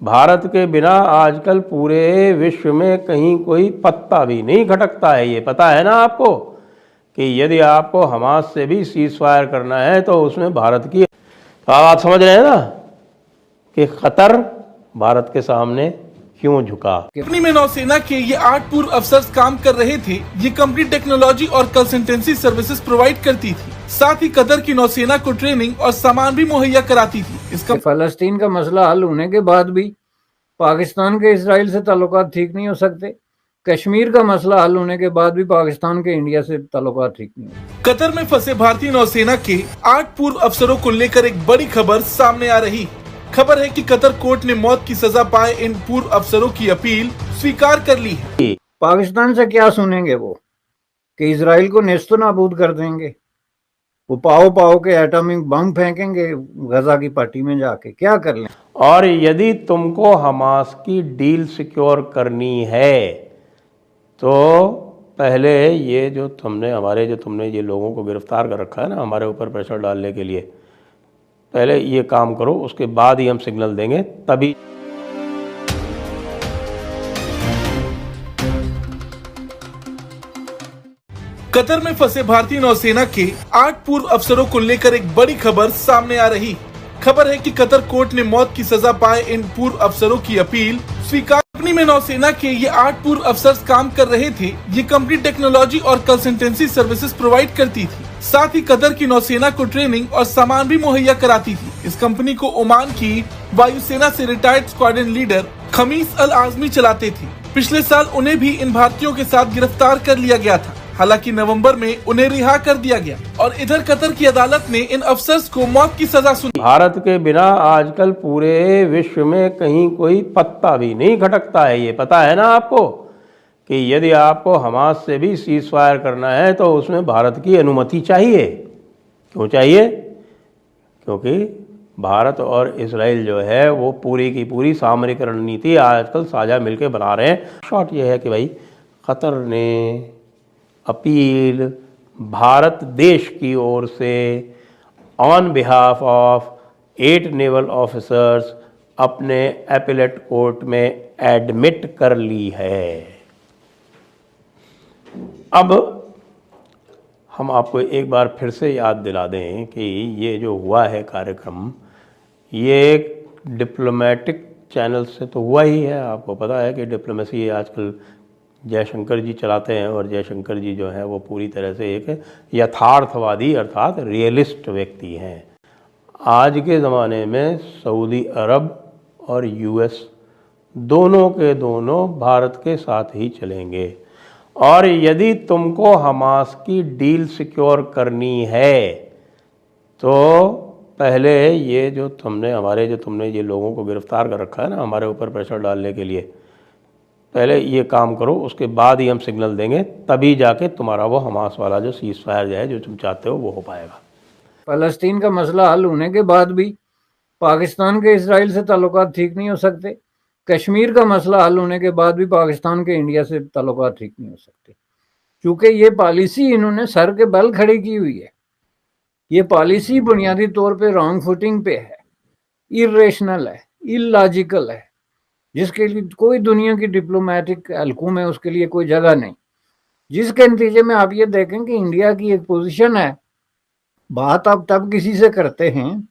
भारत के बिना आजकल पूरे विश्व में कहीं कोई पत्ता भी नहीं खटकता है। ये पता है ना आपको कि यदि आपको हमास से भी सीज फायर करना है तो उसमें भारत की, तो आप बात समझ रहे हैं ना कि खतर भारत के सामने क्यों झुका। कंपनी में नौसेना के ये 8 पूर्व अफसर काम कर रहे थे। ये कंपनी टेक्नोलॉजी और कंसल्टेंसी सर्विसेज प्रोवाइड करती थी, साथ ही कतर की नौसेना को ट्रेनिंग और सामान भी मुहैया कराती थी। इसका फलस्तीन का मसला हल होने के बाद भी पाकिस्तान के इजराइल से ताल्लुकात ठीक नहीं हो सकते। कश्मीर का मसला हल होने के बाद भी पाकिस्तान के इंडिया से ताल्लुकात ठीक नहीं हो। कतर में फंसे भारतीय नौसेना के 8 पूर्व अफसरों को लेकर एक बड़ी खबर सामने आ रही। खबर है कि कतर कोर्ट ने मौत की सजा पाए इन पूर्व अफसरों की अपील स्वीकार कर ली है। पाकिस्तान से क्या सुनेंगे वो कि इजराइल को नेस्तो नाबूद कर देंगे। वो पाओ पाओ के एटॉमिक बम फेंकेंगे गजा की पट्टी में जाके, क्या कर लें। और यदि तुमको हमास की डील सिक्योर करनी है तो पहले ये जो तुमने ये लोगों को गिरफ्तार कर रखा है ना हमारे ऊपर प्रेशर डालने के लिए, पहले ये काम करो, उसके बाद ही हम सिग्नल देंगे तभी। कतर में फंसे भारतीय नौसेना के 8 पूर्व अफसरों को लेकर एक बड़ी खबर सामने आ रही। खबर है कि कतर कोर्ट ने मौत की सजा पाए इन पूर्व अफसरों की अपील स्वीकार। कंपनी में नौसेना के ये 8 पूर्व अफसर काम कर रहे थे। ये कंपनी टेक्नोलॉजी और कंसल्टेंसी सर्विसेज प्रोवाइड करती थी, साथ ही कतर की नौसेना को ट्रेनिंग और सामान भी मुहैया कराती थी। इस कंपनी को ओमान की वायुसेना से रिटायर्ड स्क्वाड्रन लीडर खमीस अल आजमी चलाते थे। पिछले साल उन्हें भी इन भारतीयों के साथ गिरफ्तार कर लिया गया था। हालांकि नवंबर में उन्हें रिहा कर दिया गया और इधर कतर की अदालत ने इन अफसर्स को मौत की सजा सुनाई। भारत के बिना आजकल पूरे विश्व में कहीं कोई पत्ता भी नहीं खटकता है। ये पता है ना आपको कि यदि आपको हमास से भी सीज फायर करना है तो उसमें भारत की अनुमति चाहिए। क्यों चाहिए? क्योंकि भारत और इजराइल जो है वो पूरी की पूरी सामरिक रणनीति आजकल साझा मिलकर बना रहे हैं। शॉर्ट ये है कि भाई कतर ने अपील भारत देश की ओर से on behalf of 8 naval officers अपने एपेलेट कोर्ट में एडमिट कर ली है। अब हम आपको एक बार फिर से याद दिला दें कि ये जो हुआ है कार्यक्रम, ये एक डिप्लोमेटिक चैनल से तो हुआ ही है। आपको पता है कि डिप्लोमेसी आजकल जयशंकर जी चलाते हैं और जयशंकर जी जो है वो पूरी तरह से एक यथार्थवादी अर्थात रियलिस्ट व्यक्ति हैं। आज के ज़माने में सऊदी अरब और यूएस दोनों के दोनों भारत के साथ ही चलेंगे। और यदि तुमको हमास की डील सिक्योर करनी है तो पहले ये जो तुमने ये लोगों को गिरफ्तार कर रखा है ना हमारे ऊपर प्रेशर डालने के लिए, पहले ये काम करो, उसके बाद ही हम सिग्नल देंगे तभी जाके तुम्हारा वो हमास वाला जो सीज फायर जो है जो तुम चाहते हो वो हो पाएगा। फलस्तीन का मसला हल होने के बाद भी पाकिस्तान के इजराइल से ताल्लुकात ठीक नहीं हो सकते। कश्मीर का मसला हल होने के बाद भी पाकिस्तान के इंडिया से ताल्लुकात ठीक नहीं हो सकते, क्योंकि ये पॉलिसी इन्होंने सर के बल खड़ी की हुई है। ये पॉलिसी बुनियादी तौर पे रॉन्ग फुटिंग पे है, इरेशनल है, इलॉजिकल है, जिसके लिए कोई दुनिया की डिप्लोमेटिक हलकुम है उसके लिए कोई जगह नहीं। जिसके नतीजे में आप ये देखें कि इंडिया की एक पोजीशन है, बात आप तब किसी से करते हैं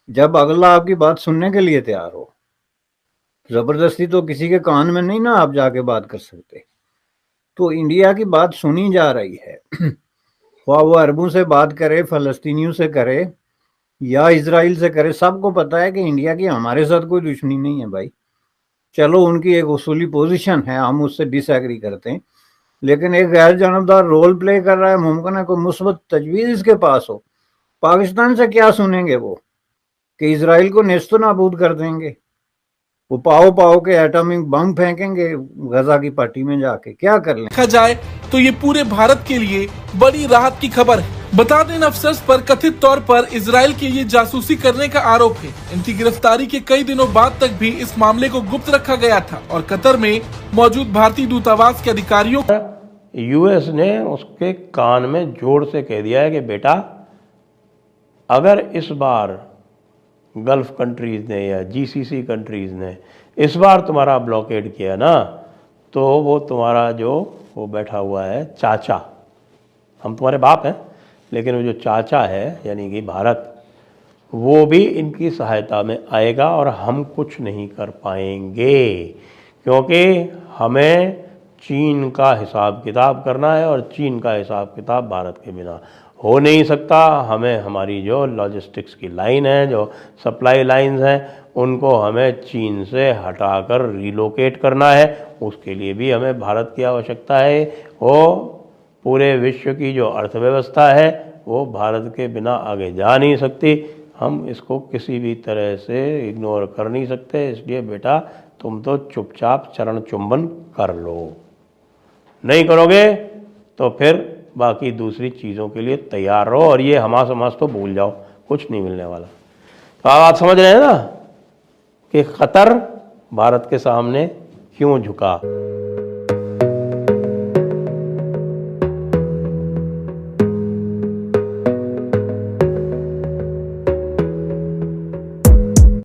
जब अगला आपकी बात सुनने के लिए तैयार हो। जबरदस्ती तो किसी के कान में नहीं ना आप जाके बात कर सकते। तो इंडिया की बात सुनी जा रही है, वो अरबों से बात करे, फलस्तीनियों से करे या इजराइल से करे, सबको पता है कि इंडिया की हमारे साथ कोई दुश्मनी नहीं है भाई। चलो उनकी एक उसूली पोजीशन है, हम उससे डिसएग्री करते हैं, लेकिन एक गैर जानबदार रोल प्ले कर रहा है। मुमकिन है कोई मुस्बत तजवीज़ इसके पास हो। पाकिस्तान से क्या सुनेंगे वो कि इजराइल को नेस्तो नाबूद कर देंगे। वो पाओ पाओ के एटॉमिक बम फेंकेंगे गजा की पट्टी में जाके, क्या कर लें। देखा जाए तो ये पूरे भारत के लिए बड़ी राहत की खबर है। बता दें, इन अफसर्स पर कथित तौर पर इजराइल के ये जासूसी करने का आरोप है। इनकी गिरफ्तारी के कई दिनों बाद तक भी इस मामले को गुप्त रखा गया था और कतर में मौजूद भारतीय दूतावास के अधिकारियों यूएस ने उसके कान में जोर से कह दिया है कि बेटा अगर इस बार गल्फ़ कंट्रीज़ ने या जीसीसी कंट्रीज़ ने इस बार तुम्हारा ब्लॉकेड किया ना, तो वो तुम्हारा जो वो बैठा हुआ है चाचा, हम तुम्हारे बाप हैं, लेकिन वो जो चाचा है यानी कि भारत, वो भी इनकी सहायता में आएगा और हम कुछ नहीं कर पाएंगे, क्योंकि हमें चीन का हिसाब किताब करना है और चीन का हिसाब किताब भारत के बिना हो नहीं सकता। हमें हमारी जो लॉजिस्टिक्स की लाइन है, जो सप्लाई लाइंस हैं, उनको हमें चीन से हटाकर रिलोकेट करना है। उसके लिए भी हमें भारत की आवश्यकता है। वो पूरे विश्व की जो अर्थव्यवस्था है वो भारत के बिना आगे जा नहीं सकती। हम इसको किसी भी तरह से इग्नोर कर नहीं सकते। इसलिए बेटा तुम तो चुपचाप चरण चुंबन कर लो, नहीं करोगे तो फिर बाकी दूसरी चीज़ों के लिए तैयार रहो और ये हमास हमास तो भूल जाओ, कुछ नहीं मिलने वाला। तो आप समझ रहे हैं ना कि ख़तर भारत के सामने क्यों झुका।